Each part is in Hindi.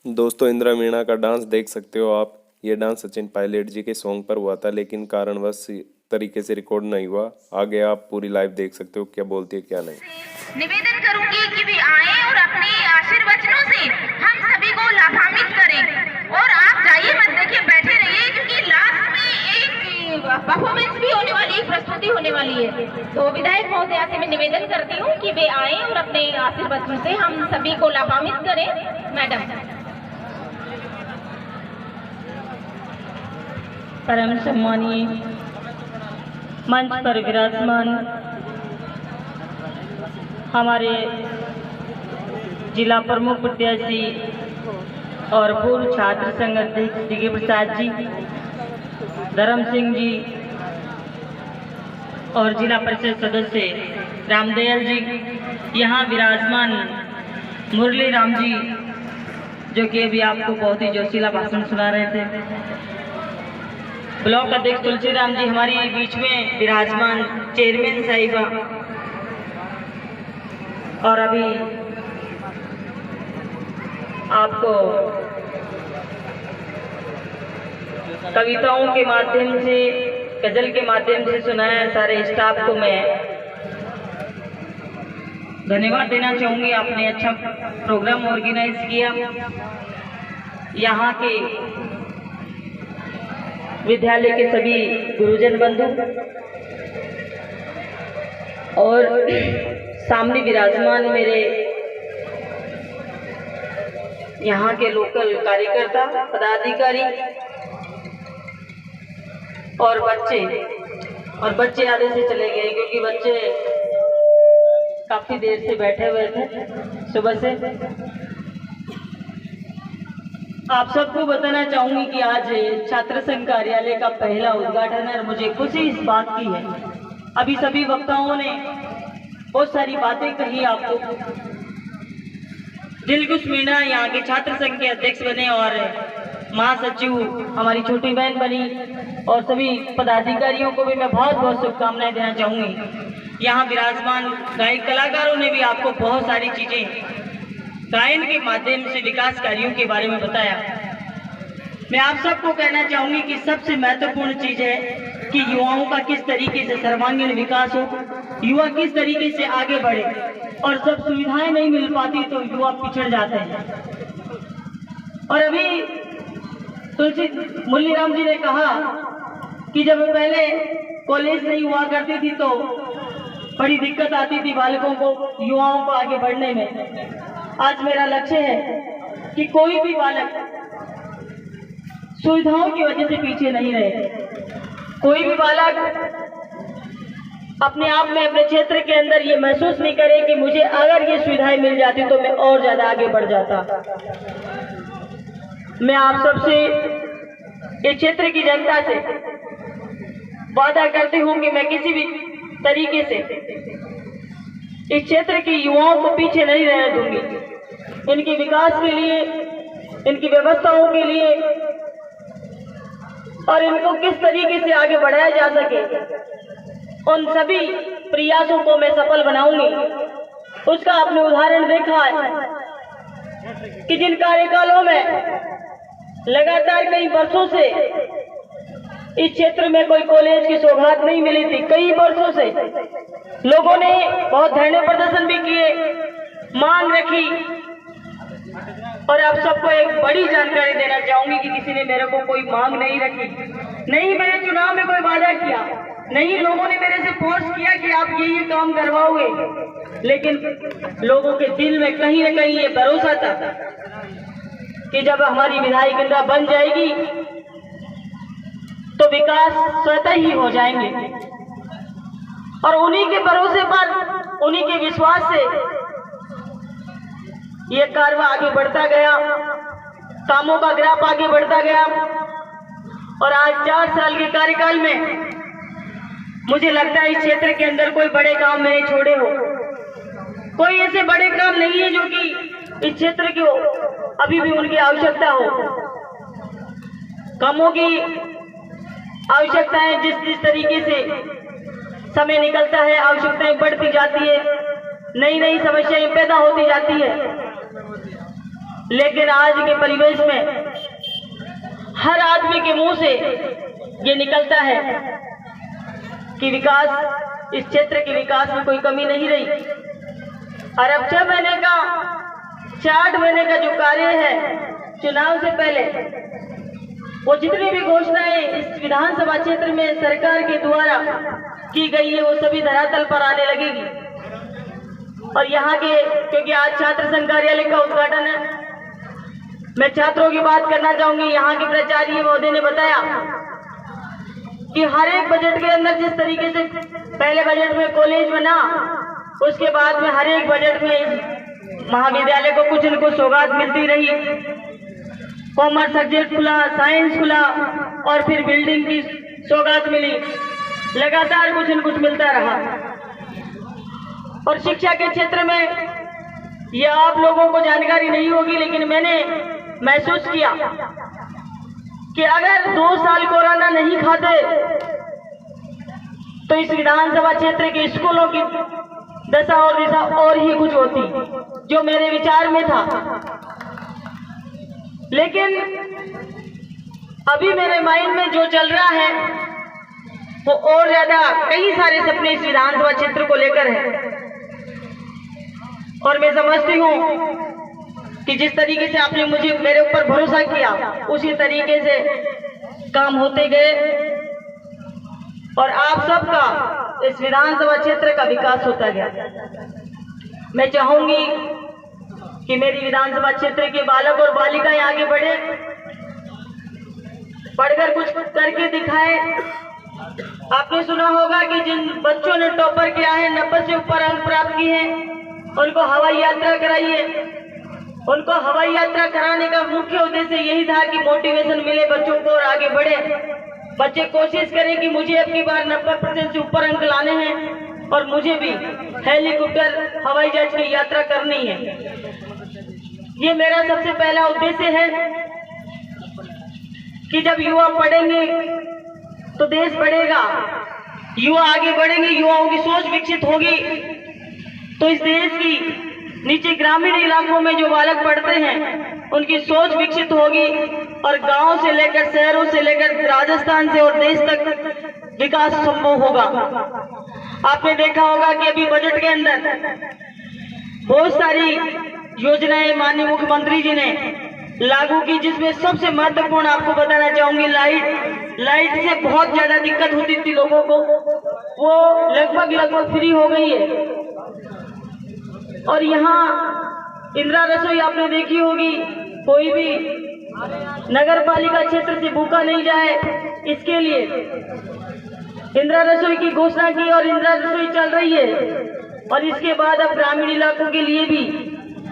दोस्तों, इंदिरा मीणा का डांस देख सकते हो आप। ये डांस सचिन पायलट जी के सॉन्ग पर हुआ था, लेकिन कारणवश तरीके से रिकॉर्ड नहीं हुआ। आगे आप पूरी लाइव देख सकते हो क्या बोलती है क्या नहीं। निवेदन करूंगी कि वे आए और अपने आशीर्वचनों से हम सभी को लाभान्वित करें। और आप जाइए मत देखिए, बैठे रहिए, क्योंकि लास्ट में एक परफॉर्मेंस भी होने वाली है, प्रस्तुति होने वाली है। तो विधायक महोदया से मैं निवेदन करती हूँ कि वे आए और अपने आशीर्वचनों से हम सभी को लाभान्वित करें। मैडम। परम सम्मानीय मंच पर विराजमान हमारे जिला प्रमुख प्रत्याशी और पूर्व छात्र संघ अध्यक्ष डी के प्रसाद जी, धर्म सिंह जी और जिला परिषद सदस्य रामदयाल जी, यहाँ विराजमान मुरली राम जी जो कि अभी आपको बहुत ही जोशीला भाषण सुना रहे थे, ब्लॉक अध्यक्ष तुलसीराम जी हमारी बीच में विराजमान, चेयरमैन साहिबा, और अभी आपको कविताओं के माध्यम से, गजल के माध्यम से सुनाया। सारे स्टाफ को मैं धन्यवाद देना चाहूँगी, आपने अच्छा प्रोग्राम ऑर्गेनाइज किया। यहाँ के विद्यालय के सभी गुरुजन बंधु और सामने विराजमान मेरे यहाँ के लोकल कार्यकर्ता, पदाधिकारी और बच्चे आधे से चले गए क्योंकि बच्चे काफी देर से बैठे हुए थे सुबह से। आप सबको बताना चाहूंगी कि आज छात्र संघ कार्यालय का पहला उद्घाटन है और मुझे खुशी इस बात की है। अभी सभी वक्ताओं ने बहुत सारी बातें कही, आपको दिलखुश मीणा यहाँ के छात्र संघ के अध्यक्ष बने और महासचिव हमारी छोटी बहन बनी, और सभी पदाधिकारियों को भी मैं बहुत बहुत शुभकामनाएं देना चाहूंगी। यहाँ विराजमान गायक कलाकारों ने भी आपको बहुत सारी चीजें गायन के माध्यम से विकास कार्यों के बारे में बताया। मैं आप सबको कहना चाहूंगी कि सबसे महत्वपूर्ण चीज है कि युवाओं का किस तरीके से सर्वांगीण विकास हो, युवा किस तरीके से आगे बढ़े, और जब सुविधाएं नहीं मिल पाती तो युवा पिछड़ जाते हैं। और अभी मुरली राम जी ने कहा कि जब पहले कॉलेज नहीं हुआ करती थी तो बड़ी दिक्कत आती थी बालकों को, युवाओं को आगे बढ़ने में। आज मेरा लक्ष्य है कि कोई भी बालक सुविधाओं की वजह से पीछे नहीं रहे। कोई भी बालक अपने आप में, अपने क्षेत्र के अंदर ये महसूस नहीं करे कि मुझे अगर ये सुविधाएं मिल जाती तो मैं और ज्यादा आगे बढ़ जाता। मैं आप सबसे, इस क्षेत्र की जनता से वादा करती हूँ कि मैं किसी भी तरीके से इस क्षेत्र के युवाओं को पीछे नहीं रहने दूंगी। इनके विकास के लिए, इनकी व्यवस्थाओं के लिए और इनको किस तरीके से आगे बढ़ाया जा सके, उन सभी प्रयासों को मैं सफल बनाऊंगी। उसका आपने उदाहरण देखा है कि जिन कार्यकालों में लगातार कई वर्षों से इस क्षेत्र में कोई कॉलेज की सौगात नहीं मिली थी, कई वर्षों से लोगों ने बहुत धरने प्रदर्शन भी किए, मांग रखी। और आप सबको एक बड़ी जानकारी देना चाहूंगी कि किसी ने मेरे को कोई मांग नहीं रखी, नहीं मेरे चुनाव में कोई वादा किया, नहीं लोगों ने मेरे से फोर्स किया कि आप ये काम करवाओगे, लेकिन लोगों के दिल में कहीं न कहीं ये भरोसा था कि जब हमारी विधायक इंदिरा बन जाएगी तो विकास स्वतः ही हो जाएंगे। और उन्हीं के भरोसे पर, उन्हीं के विश्वास से ये कारवा आगे बढ़ता गया, कामों का ग्राफ आगे बढ़ता गया। और आज 4 साल के कार्यकाल में मुझे लगता है इस क्षेत्र के अंदर कोई बड़े काम मैंने छोड़े हो। कोई ऐसे बड़े काम नहीं है जो कि इस क्षेत्र को अभी भी उनकी आवश्यकता हो। कामों की आवश्यकताएं जिस तरीके से समय निकलता है, आवश्यकताएं बढ़ती जाती है, नई नई समस्याएं पैदा होती जाती है, लेकिन आज के परिवेश में हर आदमी के मुंह से ये निकलता है कि विकास, इस क्षेत्र के विकास में कोई कमी नहीं रही। और अब 6 महीने का 8 महीने का जो कार्य है चुनाव से पहले, वो जितनी भी घोषणाएं इस विधानसभा क्षेत्र में सरकार के द्वारा की गई है वो सभी धरातल पर आने लगेगी। और यहाँ के, क्योंकि आज छात्र संघ कार्यालय का उद्घाटन है, मैं छात्रों की बात करना चाहूंगी। यहाँ के प्राचार्य महोदय ने बताया कि हर एक बजट के अंदर जिस तरीके से पहले बजट में कॉलेज बना, उसके बाद में हर एक बजट में महाविद्यालय को कुछ न कुछ सौगात मिलती रही। कॉमर्स सब्जेक्ट खुला, साइंस खुला और फिर बिल्डिंग की सौगात मिली। लगातार कुछ न कुछ मिलता रहा। और शिक्षा के क्षेत्र में ये आप लोगों को जानकारी नहीं होगी, लेकिन मैंने महसूस किया कि अगर 2 साल कोरोना नहीं खाते तो इस विधानसभा क्षेत्र के स्कूलों की दशा और दिशा और ही कुछ होती, जो मेरे विचार में था। लेकिन अभी मेरे माइंड में जो चल रहा है वो और ज्यादा, कई सारे सपने इस विधानसभा क्षेत्र को लेकर है। और मैं समझती हूँ कि जिस तरीके से आपने मुझे, मेरे ऊपर भरोसा किया, उसी तरीके से काम होते गए और आप सबका इस विधानसभा क्षेत्र का विकास होता गया। मैं चाहूंगी कि मेरी विधानसभा क्षेत्र के बालक और बालिकाएं आगे बढ़े, पढ़कर कुछ करके दिखाए। आपने सुना होगा कि जिन बच्चों ने टॉपर किया है, 90 से ऊपर अंक प्राप्त किए हैं, उनको हवाई यात्रा कराइए। उनको हवाई यात्रा कराने का मुख्य उद्देश्य यही था कि मोटिवेशन मिले बच्चों को और आगे बढ़े। बच्चे कोशिश करें कि मुझे अपनी बार 90% से ऊपर अंक लाने हैं और मुझे भी हेलीकॉप्टर, हवाई जहाज की यात्रा करनी है। ये मेरा सबसे पहला उद्देश्य है कि जब युवा पढ़ेंगे तो देश बढ़ेगा, युवा आगे बढ़ेंगे, युवाओं की सोच विकसित होगी तो इस देश की नीचे ग्रामीण इलाकों में जो बालक पढ़ते हैं उनकी सोच विकसित होगी और गांव से लेकर, शहरों से लेकर राजस्थान से और देश तक विकास संभव होगा। आपने देखा होगा कि अभी बजट के अंदर बहुत सारी योजनाएं माननीय मुख्यमंत्री जी ने लागू की, जिसमें सबसे महत्वपूर्ण आपको बताना चाहूंगी लाइट से बहुत ज्यादा दिक्कत होती थी लोगों को, वो लगभग फ्री हो गई है। और यहाँ इंदिरा रसोई आपने देखी होगी, कोई भी नगर पालिका क्षेत्र से भूखा नहीं जाए, इसके लिए इंदिरा रसोई की घोषणा की और इंदिरा रसोई चल रही है। और इसके बाद अब ग्रामीण इलाकों के लिए भी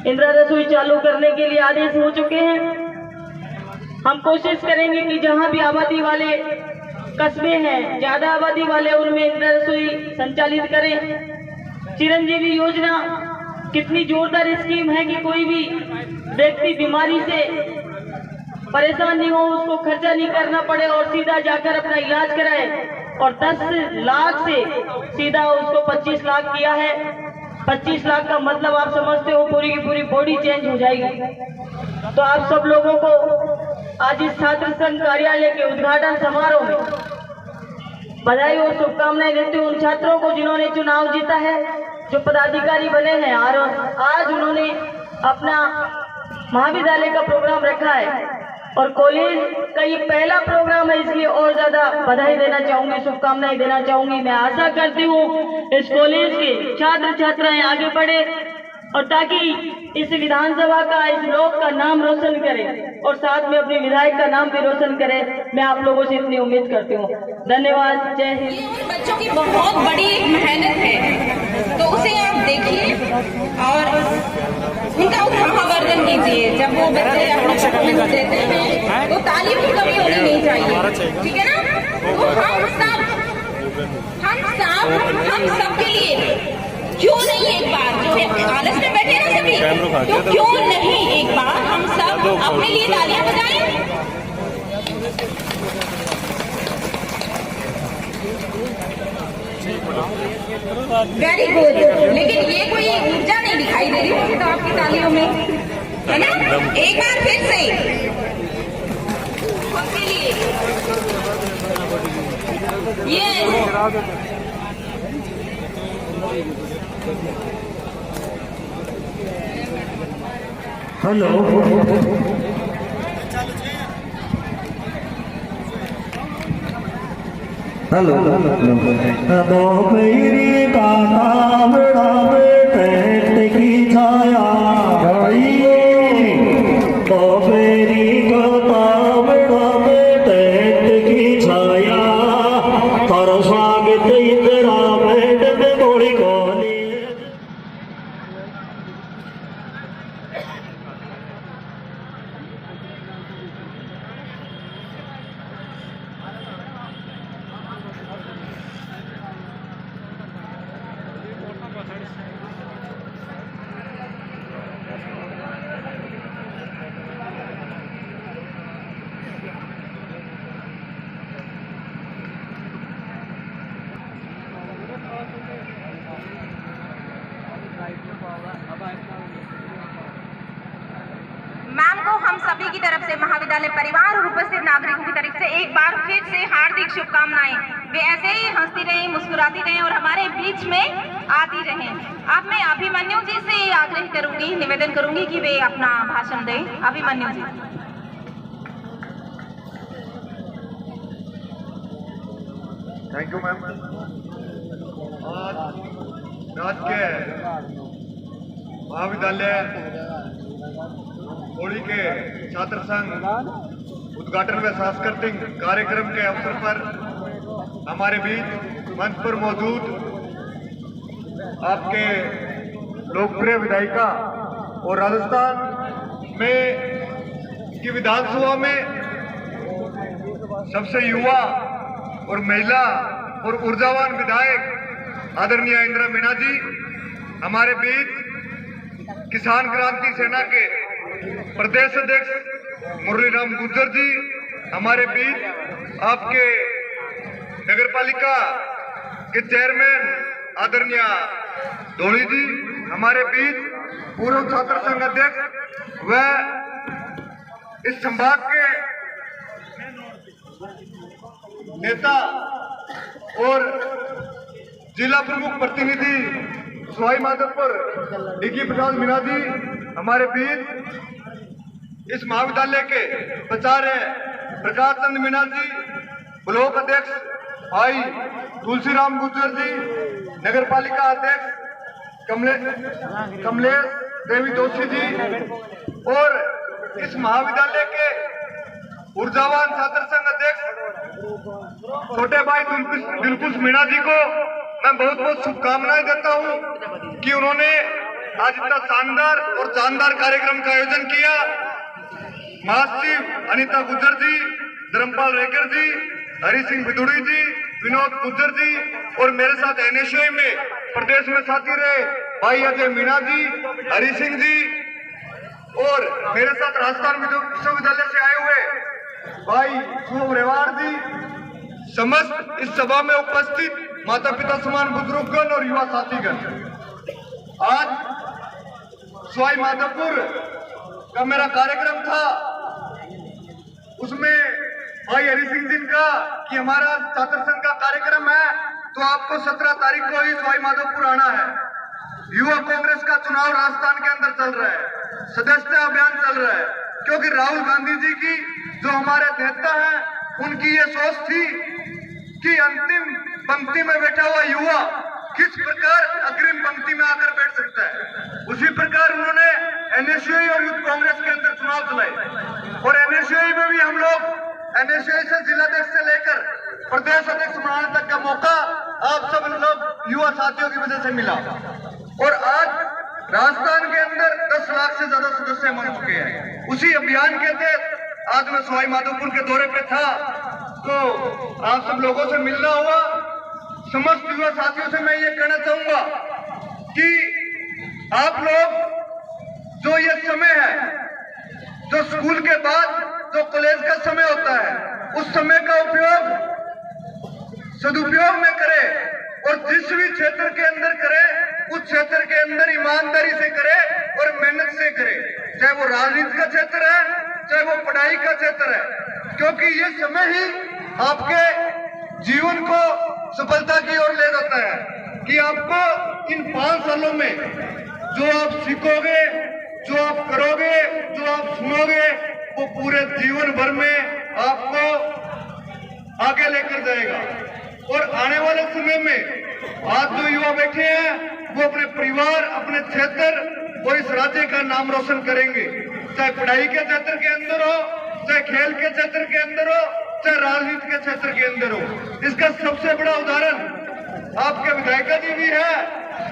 इंदिरा रसोई चालू करने के लिए आदेश हो चुके हैं। हम कोशिश करेंगे कि जहां भी आबादी वाले कस्बे हैं, ज्यादा आबादी वाले, उनमें इंदिरा रसोई संचालित करें। चिरंजीवी योजना कितनी जोरदार स्कीम है कि कोई भी व्यक्ति बीमारी से परेशान नहीं हो, उसको खर्चा नहीं करना पड़े और सीधा जाकर अपना इलाज कराए। और 10 लाख से सीधा उसको 25 लाख किया है। 25 लाख का मतलब आप समझते हो पूरी की पूरी बॉडी चेंज हो जाएगी। तो आप सब लोगों को आज इस छात्र संघ कार्यालय के उद्घाटन समारोह में बधाई और शुभकामनाएं देते हुए उन छात्रों को जिन्होंने चुनाव जीता है, जो पदाधिकारी बने हैं और आज उन्होंने अपना महाविद्यालय का प्रोग्राम रखा है और कॉलेज का ये पहला प्रोग्राम है, इसलिए और ज्यादा बधाई देना चाहूंगी, शुभकामनाएं देना चाहूंगी। मैं आशा करती हूँ इस कॉलेज के छात्र छात्राएं आगे बढ़े और ताकि इस विधानसभा का, इस ब्लॉक का नाम रोशन करें और साथ में अपने विधायक का नाम भी रोशन करें। मैं आप लोगों से इतनी उम्मीद करती हूँ। धन्यवाद। जय हिंद। बच्चों की बहुत बड़ी एक मेहनत है, तो उसे आप देखिए और उनका उत्साहवर्धन कीजिए। जब वो बच्चे अपना परफॉर्मेंस देते हैं तो तालियों की कमी होनी नहीं चाहिए, ठीक है ना। तो हम सब के लिए क्यों नहीं एक बार, जो है आलस में बैठे ना सभी, तो क्यों नहीं एक बार हम सब अपने लिए तालियां बजाएं। Very good. लेकिन ये कोई ऊर्जा नहीं दिखाई दे रही मुझे तो आपकी तालियों में। है ना? एक बार फिर से उनके लिए ये हेलो हेलो दो मेरी का नाम राम टेंट की छाया भाई दो मेरी का नाम राम टेंट की छाया तारा स्वागत इंदिरा बैंड में गोली गोली मैम को हम सभी की तरफ से, महाविद्यालय परिवार और उपस्थित नागरिकों की तरफ से एक बार फिर से हार्दिक शुभकामनाएं। वे ऐसे ही हंसती रहें, मुस्कुराती रहें और हमारे बीच में आती रहें। अब मैं अभिमन्यु जी से आग्रह करूंगी, निवेदन करूंगी कि वे अपना भाषण दें। Abhimanyu ji. Thank you ma'am. आज के महाविद्यालय होली के छात्र संघ उद्घाटन व सांस्कृतिक कार्यक्रम के अवसर पर हमारे बीच मंच पर मौजूद आपके लोकप्रिय विधायिका और राजस्थान में की विधानसभा में सबसे युवा और महिला और ऊर्जावान विधायक आदरणीय इंदिरा मीणा जी हमारे बीच, किसान क्रांति सेना के प्रदेश अध्यक्ष मुरलीराम गुर्जर जी हमारे बीच, आपके नगर पालिका के चेयरमैन आदरणीय धोनी जी हमारे बीच, पूर्व छात्र संघ अध्यक्ष व इस संभाग के नेता और जिला प्रमुख प्रतिनिधि सवाई माधोपुर डीके प्रसाद मीणा जी हमारे बीच, इस महाविद्यालय के प्राचार्य प्रकाश चंद मीणा जी, ब्लॉक अध्यक्ष भाई तुलसीराम गुर्जर जी, नगर पालिका अध्यक्ष कमलेश देवी जोशी जी और इस महाविद्यालय के ऊर्जावान छात्र संघ अध्यक्ष छोटे भाई दिलकुश मीणा जी को मैं बहुत बहुत शुभकामनाएं देता हूं कि उन्होंने आज इतना शानदार और जानदार कार्यक्रम का आयोजन किया। महासचिव अनीता गुर्जर जी, धर्मपाल रेकर जी, हरि सिंह बिदुड़ी जी, विनोद गुर्जर जी और मेरे साथ एनएसयूआई में प्रदेश में साथी रहे भाई अजय मीणा जी, हरि सिंह जी और मेरे साथ राजस्थान विश्वविद्यालय से आए हुए भाई शुभ रेवाड़ जी, समस्त इस सभा में उपस्थित माता पिता समान बुजुर्गगण और युवा साथीगण, आज सवाई माधोपुर का मेरा कार्यक्रम था, उसमें भाई हरि सिंह जी का कि हमारा छात्र संघ का कार्यक्रम है तो आपको 17 तारीख को ही सवाई माधोपुर आना है। युवा कांग्रेस का चुनाव राजस्थान के अंदर चल रहा है, सदस्यता अभियान चल रहा है, क्योंकि राहुल गांधी जी की जो हमारे नेता हैं उनकी ये सोच थी कि अंतिम पंक्ति में बैठा हुआ युवा किस प्रकार अग्रिम पंक्ति में आकर बैठ सकता है। उसी प्रकार उन्होंने एनएसयूआई और यूथ कांग्रेस के अंदर चुनाव चलाए और एनएसयूआई में भी हम लोग, एनएसयूआई से जिलाध्यक्ष से लेकर प्रदेश अध्यक्ष बनाने तक का मौका आप सब लोग युवा साथियों की वजह से मिला और आज राजस्थान के अंदर 10 लाख से ज्यादा सदस्य बन चुके हैं। उसी अभियान के तहत आज मैं सवाई माधोपुर के दौरे पे था तो आप सब लोगों से मिलना हुआ। समस्त युवा साथियों से मैं ये कहना चाहूंगा कि आप लोग जो ये समय है, जो स्कूल के बाद जो कॉलेज का समय होता है, उस समय का उपयोग सदुपयोग में करें और जिस भी क्षेत्र के अंदर करें उस क्षेत्र के अंदर ईमानदारी से करें और मेहनत से करें। चाहे वो राजनीति का क्षेत्र है, चाहे वो पढ़ाई का क्षेत्र है, क्योंकि ये समय ही आपके जीवन को सफलता की ओर ले जाता है कि आपको इन 5 सालों में जो आप सीखोगे, जो आप करोगे, जो आप सुनोगे, वो पूरे जीवन भर में आपको आगे लेकर जाएगा। और आने वाले समय में आज जो युवा बैठे हैं वो अपने परिवार, अपने क्षेत्र और इस राज्य का नाम रोशन करेंगे, चाहे पढ़ाई के क्षेत्र के अंदर हो, चाहे खेल के क्षेत्र के अंदर हो, चाहे राजनीति के क्षेत्र के अंदर हो। इसका सबसे बड़ा उदाहरण आपके विधायिका जी भी है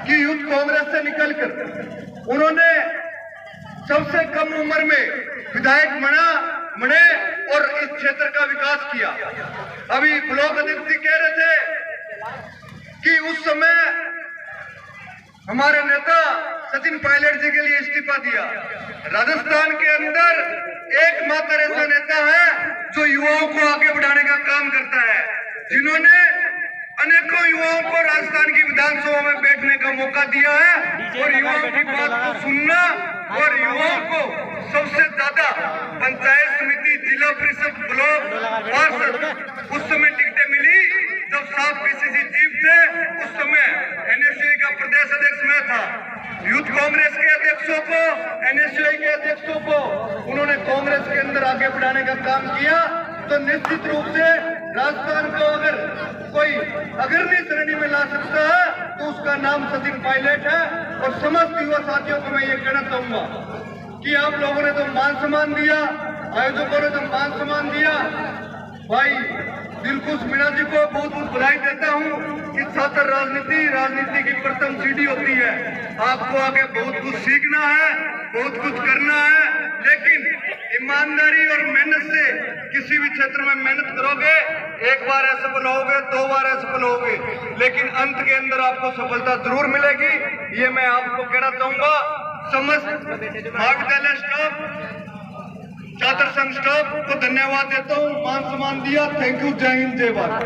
कि यूथ कांग्रेस से निकलकर उन्होंने सबसे कम उम्र में विधायक बने और इस क्षेत्र का विकास किया। अभी ब्लॉक अध्यक्ष जी कह रहे थे कि उस समय हमारे नेता सचिन पायलट जी के लिए इस्तीफा दिया। राजस्थान के अंदर एकमात्र ऐसा नेता है जो युवाओं को आगे बढ़ाने का काम करता है, जिन्होंने अनेकों युवाओं को राजस्थान की विधानसभा में बैठने का मौका दिया है और युवाओं की बात को सुनना और युवाओं को सबसे ज्यादा पंचायत समिति, जिला परिषद, ब्लॉक, पार्षद उस समय टिकटें मिली जब साफ पीसीसी चीफ थे। उस समय एनएसयूआई का प्रदेश अध्यक्ष मैं था। यूथ कांग्रेस के अध्यक्षों को, एनएसयूआई के अध्यक्षों को उन्होंने कांग्रेस के अंदर आगे बढ़ाने का काम किया। तो निश्चित रूप से राजस्थान को अगर कोई अग्रणी श्रेणी में ला सकता है तो उसका नाम सचिन पायलट है। और समस्त युवा साथियों को मैं ये कहना चाहूंगा कि आप लोगों ने तो मान सम्मान दिया, आयोजकों ने तो मान सम्मान दिया। भाई दिलखुश मीणा जी को बहुत बहुत बधाई देता हूँ कि छात्र राजनीति की प्रथम सीढ़ी होती है। आपको आगे बहुत कुछ सीखना है, बहुत कुछ करना है, लेकिन ईमानदारी और मेहनत से किसी भी क्षेत्र में मेहनत करोगे, एक बार असफल होगे, 2 बार असफल होगे, लेकिन अंत के अंदर आपको सफलता जरूर मिलेगी। ये मैं आपको कहना चाहूंगा। समस्त महाविद्यालय स्टाफ, छात्र संघ स्टाफ को धन्यवाद देता हूँ, मान सम्मान दिया। Thank you. जय हिंद, जय भारत।